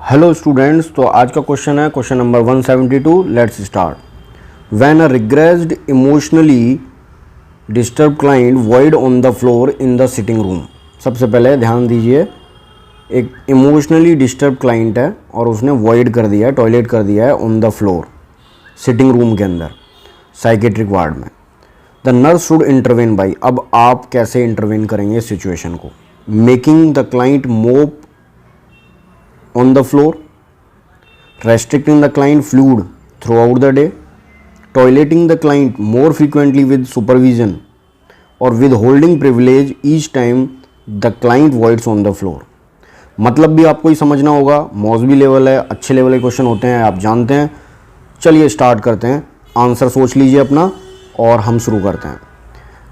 Hello students, तो आज का क्वेश्चन है question number 172। Let's start. When a regressed emotionally disturb client void on the floor in the sitting room. सबसे पहले ध्यान दीजिए, एक इमोशनली डिस्टर्ब क्लाइंट है और उसने वॉइड कर दिया है, टॉयलेट कर दिया है on the floor sitting room के अंदर साइकेट्रिक वार्ड में। The nurse should intervene by. अब आप कैसे इंटरवेन करेंगे इस सिचुएशन को? मेकिंग द क्लाइंट मोप on the floor, restricting the client fluid throughout the day, toileting the client more frequently with supervision, or withholding privilege each time the client voids on the floor। मतलब भी आपको ही समझना होगा, मौजवी level है, अच्छे level के question होते हैं, आप जानते हैं। चलिए स्टार्ट करते हैं, आंसर सोच लीजिए अपना और हम शुरू करते हैं।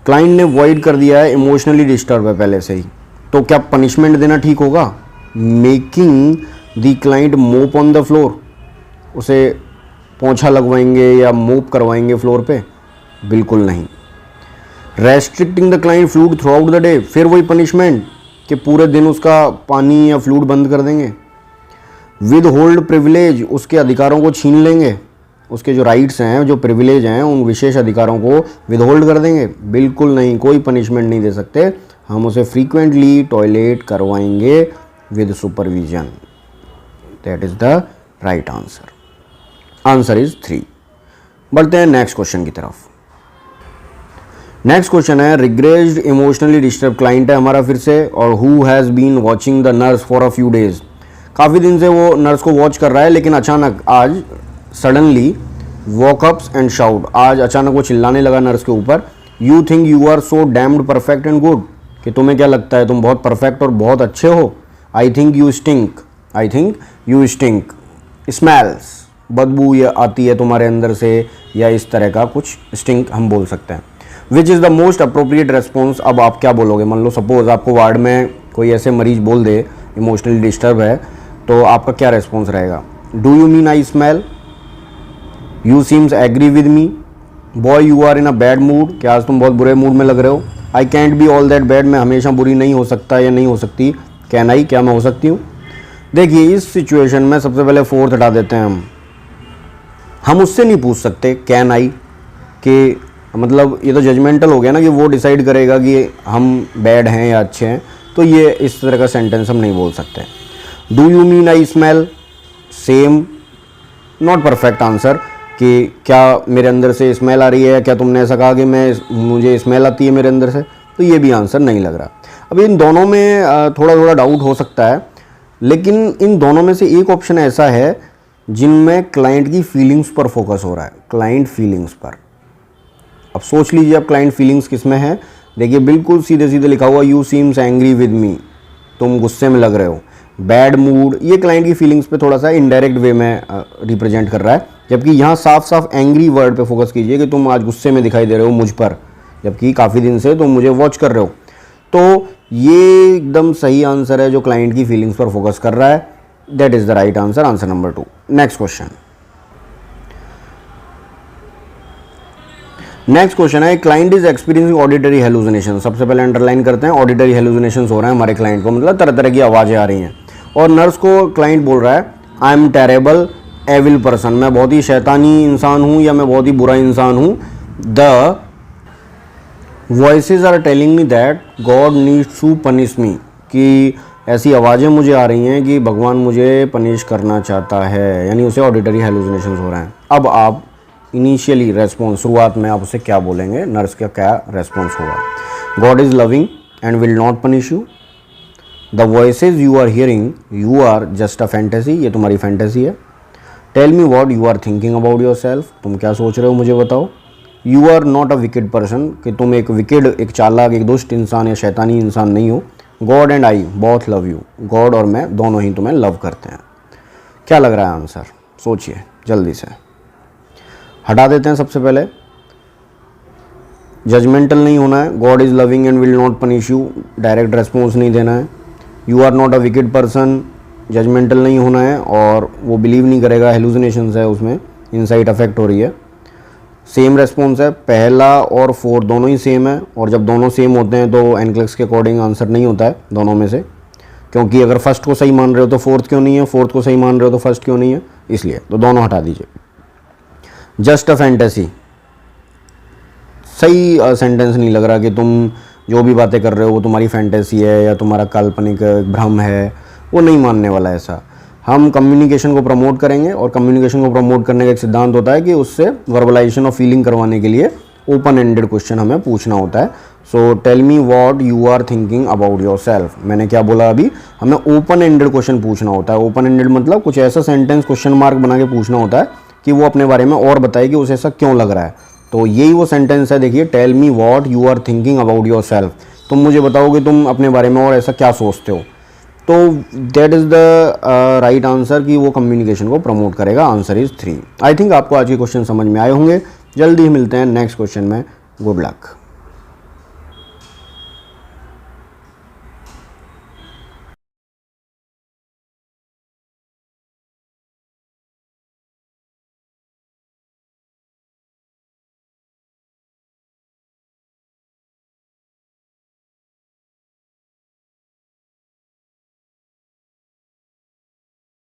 क्लाइंट ने वॉइड कर दिया है, इमोशनली डिस्टर्ब है पहले से ही, तो क्या पनिशमेंट देना ठीक होगा? मेकिंग द क्लाइंट मोप ऑन द फ्लोर, उसे पोंछा लगवाएंगे या मोप करवाएंगे फ्लोर पे? बिल्कुल नहीं। Restricting the client fluid through out the day, फिर वही पनिशमेंट कि पूरे दिन उसका पानी या फ्लूड बंद कर देंगे। विद होल्ड प्रिविलेज, उसके अधिकारों को छीन लेंगे, उसके जो राइट्स हैं, जो प्रिविलेज हैं, उन विशेष अधिकारों को विद होल्ड कर देंगे? बिल्कुल नहीं, कोई पनिशमेंट नहीं दे सकते। हम उसे फ्रीक्वेंटली टॉयलेट करवाएंगे with supervision। That is the right answer। Answer is 3। बढ़ते हैं नेक्स्ट क्वेश्चन की तरफ। नेक्स्ट क्वेश्चन है, रिग्रेस्ड इमोशनली डिस्टर्ब क्लाइंट है हमारा फिर से, और who has been watching the nurse for a few days. काफ़ी दिन से वो नर्स को वॉच कर रहा है, लेकिन अचानक आज सडनली वॉकअप्स एंड शाउट, आज अचानक वो चिल्लाने लगा नर्स के ऊपर। You think you are so damned perfect and good, कि तुम्हें क्या लगता है तुम बहुत परफेक्ट और बहुत अच्छे हो। I think you stink, I think you stink, smells, बदबू ये आती है तुम्हारे अंदर से, या इस तरह का कुछ, स्टिंक हम बोल सकते हैं। Which is the most appropriate response. अब आप क्या बोलोगे? मान लो सपोज आपको वार्ड में कोई ऐसे मरीज बोल दे इमोशनली डिस्टर्ब है, तो आपका क्या रेस्पॉन्स रहेगा? Do you mean I smell? You seems agree with me? Boy you are in a bad mood, क्या आज तुम बहुत बुरे मूड में लग रहे हो? I can't be all that bad, मैं हमेशा बुरी नहीं हो सकता या नहीं हो सकती। कैन आई, क्या मैं हो सकती हूँ? देखिए इस सिचुएशन में सबसे पहले फोर्थ हटा देते हैं हम उससे नहीं पूछ सकते कैन आई, कि मतलब ये तो जजमेंटल हो गया ना, कि वो डिसाइड करेगा कि हम बैड हैं या अच्छे हैं, तो ये इस तरह का सेंटेंस हम नहीं बोल सकते। Do you mean I smell? Same, not perfect answer, कि क्या मेरे अंदर से स्मेल आ रही है, क्या तुमने ऐसा कहा कि मुझे स्मेल आती है मेरे अंदर से? तो ये भी आंसर नहीं लग रहा। अब इन दोनों में थोड़ा थोड़ा डाउट हो सकता है, लेकिन इन दोनों में से एक ऑप्शन ऐसा है जिनमें क्लाइंट की फीलिंग्स पर फोकस हो रहा है, क्लाइंट फीलिंग्स पर। अब सोच लीजिए आप क्लाइंट फीलिंग्स किस में है। देखिए बिल्कुल सीधे सीधे लिखा हुआ, you seems angry with me, तुम गुस्से में लग रहे हो। बैड मूड, ये क्लाइंट की फीलिंग्स पे थोड़ा सा इनडायरेक्ट वे में रिप्रेजेंट कर रहा है, जबकि यहाँ साफ साफ एंग्री वर्ड पे फोकस कीजिए कि तुम आज गुस्से में दिखाई दे रहे हो मुझ पर, जबकि काफ़ी दिन से तुम मुझे वॉच कर रहे हो। तो ये एकदम सही आंसर है जो क्लाइंट की फीलिंग्स पर फोकस कर रहा है। That is the right answer, answer number 2। Next question. Next question है, client is experiencing auditory hallucination. सबसे पहले अंडरलाइन करते हैं, ऑडिटरी हेलुसिनेशंस हो रहे हैं हमारे क्लाइंट को, मतलब तरह तरह की आवाज़ें आ रही हैं। और नर्स को क्लाइंट बोल रहा है, I am terrible evil person, मैं बहुत ही शैतानी इंसान हूँ या मैं बहुत ही बुरा इंसान हूँ। The voices are telling me that God needs to punish me, कि ऐसी आवाज़ें मुझे आ रही हैं कि भगवान मुझे पनिश करना चाहता है, यानी उसे ऑडिटरी हेलुसिनेशंस हो रहे हैं। अब आप इनिशियली रेस्पॉन्स, शुरुआत में आप उसे क्या बोलेंगे? नर्स का क्या रेस्पॉन्स होगा? God is loving and will not punish you. The voices you are hearing, you are just a fantasy, ये तुम्हारी फैंटेसी है। Tell me what you are thinking about yourself, तुम क्या सोच रहे हो मुझे बताओ। You are not a wicked person, कि तुम एक विकेड, एक चालाक, एक दुष्ट इंसान या शैतानी इंसान नहीं हो। God and I both love you, God और मैं दोनों ही तुम्हें लव करते हैं। क्या लग रहा है आंसर? सोचिए जल्दी से। हटा देते हैं सबसे पहले, जजमेंटल नहीं होना है, God is loving and will not punish you, direct response नहीं देना है। You are not a wicked person, judgemental नहीं होना है, और वो बिलीव नहीं करेगा, हेलुसिनेशंस है उसमें, इनसाइट अफेक्ट हो रही है। सेम रेस्पॉन्स है, पहला और फोर्थ दोनों ही सेम है, और जब दोनों सेम होते हैं तो एनक्लेक्स के अकॉर्डिंग आंसर नहीं होता है दोनों में से। क्योंकि अगर फर्स्ट को सही मान रहे हो तो फोर्थ क्यों नहीं है, फोर्थ को सही मान रहे हो तो फर्स्ट क्यों नहीं है, इसलिए तो दोनों हटा दीजिए। जस्ट अ फैंटेसी, सही सेंटेंस नहीं लग रहा कि तुम जो भी बातें कर रहे हो वो तुम्हारी फैंटेसी है या तुम्हारा काल्पनिक भ्रम है, वो नहीं मानने वाला है ऐसा। हम कम्युनिकेशन को प्रमोट करेंगे और कम्युनिकेशन को प्रमोट करने का एक सिद्धांत होता है कि उससे वर्बलाइजेशन ऑफ फीलिंग करवाने के लिए ओपन एंडेड क्वेश्चन हमें पूछना होता है। So tell me what you are thinking about yourself, मैंने क्या बोला अभी, हमें ओपन एंडेड क्वेश्चन पूछना होता है। ओपन एंडेड मतलब कुछ ऐसा सेंटेंस क्वेश्चन मार्क बना के पूछना होता है कि वो अपने बारे में और बताए कि उसे ऐसा क्यों लग रहा है। तो यही वो सेंटेंस है, देखिए, tell me what you are thinking about yourself, तुम मुझे बताओ कि तुम अपने बारे में और ऐसा क्या सोचते हो। तो that is the right answer कि वो कम्युनिकेशन को प्रमोट करेगा। Answer is 3। आई थिंक आपको आज के क्वेश्चन समझ में आए होंगे। जल्दी ही मिलते हैं नेक्स्ट क्वेश्चन में। Good luck.